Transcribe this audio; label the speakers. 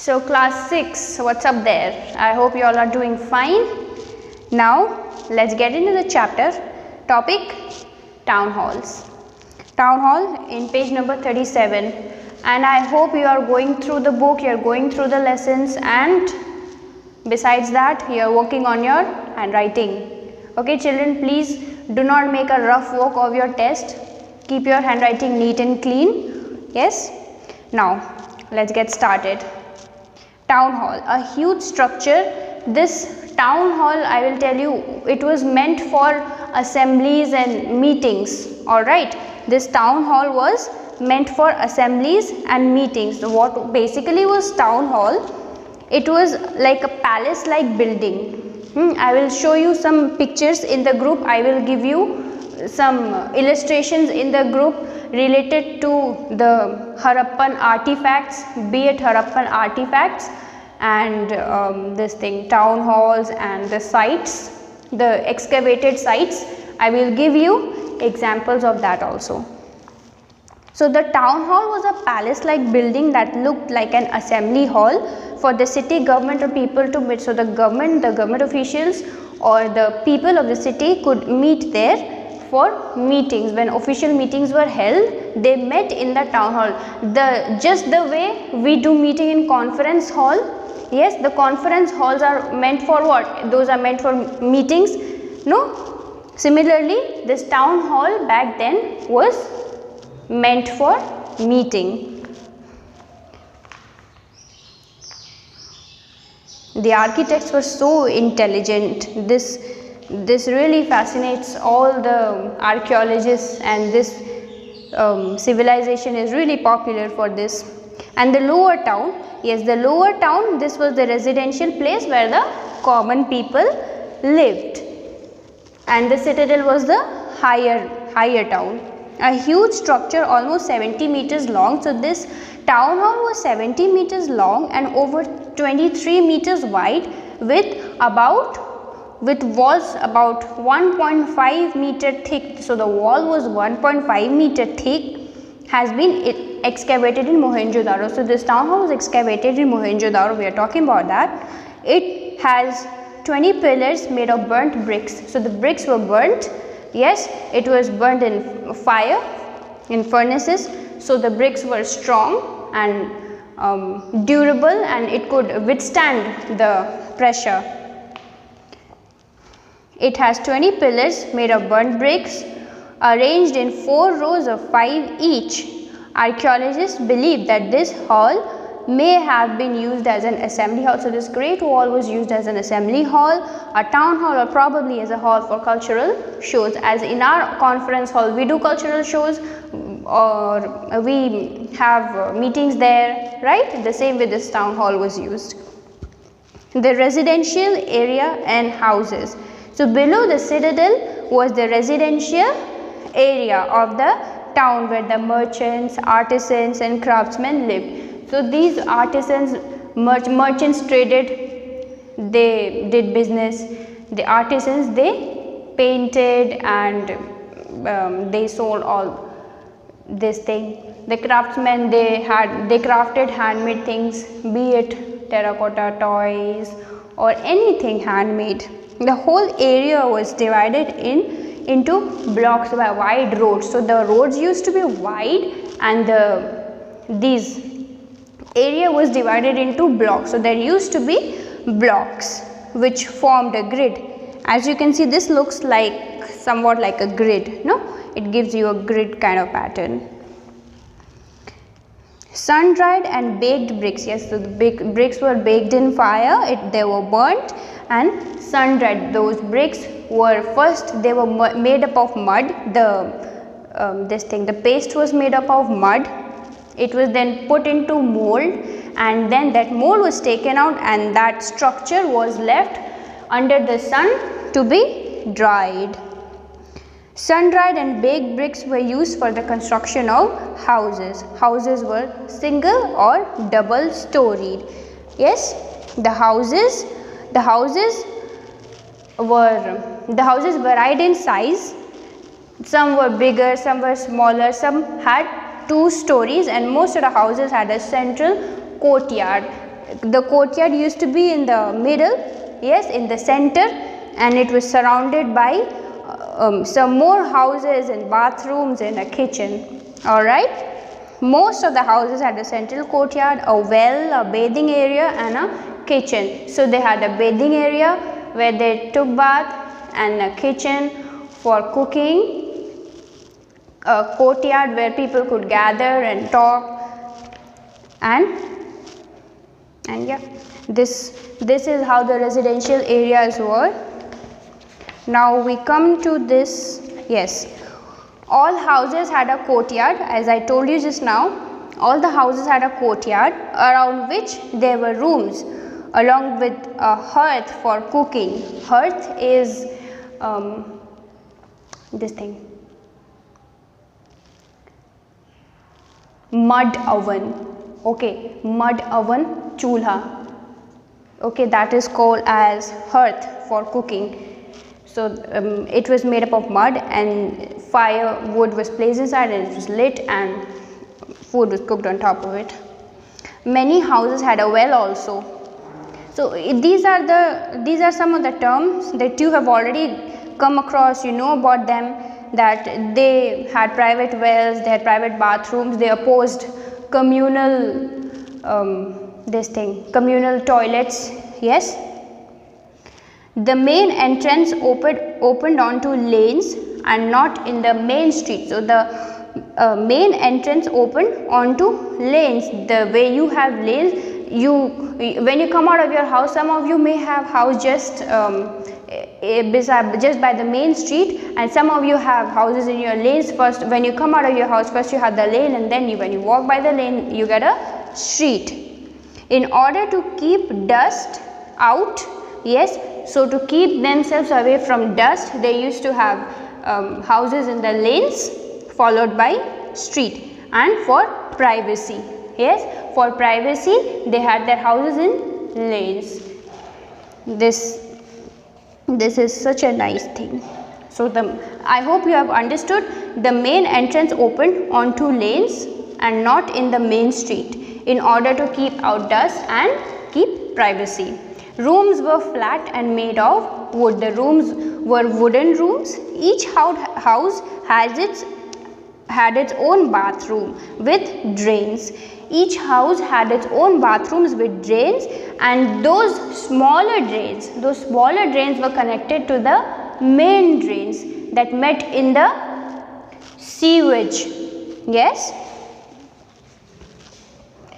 Speaker 1: So class 6, what's up there? I hope you all are doing fine. Now let's get into the chapter. Topic: town halls. Town hall in page number 37, and I hope you are going through the book, you are going through the lessons, and besides that you are working on your handwriting. Okay children, please do not make a rough work of your test. Keep your handwriting neat and clean. Yes. Now let's get started. Town hall, a huge structure. This town hall, I will tell you, it was meant for assemblies and meetings. All right, this town hall was meant for assemblies and meetings. What basically was town hall? It was like a palace like building. I will show you some pictures in the group. I will give you some illustrations in the group related to the Harappan artifacts, be it Harappan artifacts and this thing, town halls and the sites, the excavated sites. I will give you examples of that also. So the town hall was a palace like building that looked like an assembly hall for the city government or people to meet. So the government officials or the people of the city could meet there for meetings. When official meetings were held, they met in the town hall. Just the way we do meeting in conference hall. Yes, the conference halls are meant for what? Those are meant for meetings. No. Similarly, this town hall back then was meant for meeting. The architects were so intelligent. This really fascinates all the archaeologists, and this civilization is really popular for this. And the lower town, yes, the lower town, this was the residential place where the common people lived, and the citadel was the higher town. A huge structure almost 70 meters long. So this town hall was 70 meters long and over 23 meters wide with walls about 1.5 meter thick. So the wall was 1.5 meter thick, has been excavated in Mohenjo-daro. So this town hall was excavated in Mohenjo-daro. We are talking about that. It has 20 pillars made of burnt bricks. So the bricks were burnt. Yes, it was burnt in fire, in furnaces. So the bricks were strong and durable, and it could withstand the pressure. It has 20 pillars made of burnt bricks arranged in 4 rows of 5 each. Archaeologists believe that this hall may have been used as an assembly hall. So this great wall was used as an assembly hall, a town hall, or probably as a hall for cultural shows. As in our conference hall we do cultural shows, or we have meetings there, right? The same way this town hall was used. The residential area and houses. So below the citadel was the residential area of the town where the merchants, artisans and craftsmen lived. So these artisans, merchants traded, they did business. The artisans, they painted and they sold all this thing. The craftsmen, they crafted handmade things, be it terracotta toys or anything handmade. The whole area was divided into blocks by wide roads. So the roads used to be wide, and these area was divided into blocks. So there used to be blocks which formed a grid. As you can see, this looks like somewhat like a grid. No, it gives you a grid kind of pattern. Sun dried and baked bricks. Yes, so the bricks were baked in fire. They were burnt and sun dried. Those bricks were first, they were made up of mud. The paste was made up of mud. It was then put into mold, and then that mold was taken out, and that structure was left under the sun to be dried. Sun dried and baked bricks were used for the construction of houses. Houses were single or double storied. Yes, the houses varied in size. Some were bigger, some were smaller, some had 2 stories, and most of the houses had a central courtyard. The courtyard used to be in the middle, yes, in the center, and it was surrounded by some more houses and bathrooms and a kitchen. Alright. Most of the houses had a central courtyard, a well, a bathing area and a kitchen. So they had a bathing area where they took bath and a kitchen for cooking, a courtyard where people could gather and talk, and yeah, this is how the residential areas were. Now we come to this. Yes, all houses had a courtyard, as I told you just now. All the houses had a courtyard around which there were rooms, along with a hearth for cooking. Hearth is this thing, mud oven. Okay, mud oven, chulha. Okay, that is called as hearth for cooking. So it was made up of mud, and firewood was placed inside and it was lit and food was cooked on top of it. Many houses had a well also. So these are some of the terms that you have already come across. You know about them, that they had private wells, they had private bathrooms, they opposed communal communal toilets. Yes. The main entrance opened onto lanes and not in the main street. So the main entrance opened onto lanes. The way you have lanes, when you come out of your house, some of you may have house just by the main street, and some of you have houses in your lanes. First, when you come out of your house, first you have the lane, and then when you walk by the lane, you get a street. In order to keep dust out, yes, so to keep themselves away from dust, they used to have houses in the lanes followed by street. And for privacy, yes, for privacy they had their houses in lanes. This is such a nice thing. So I hope you have understood. The main entrance opened onto lanes and not in the main street, in order to keep out dust and keep privacy. Rooms were flat and made of wood. The rooms were wooden rooms. Each house had its own bathroom with drains. Each house had its own bathrooms with drains, and those smaller drains were connected to the main drains that met in the sewage. Yes,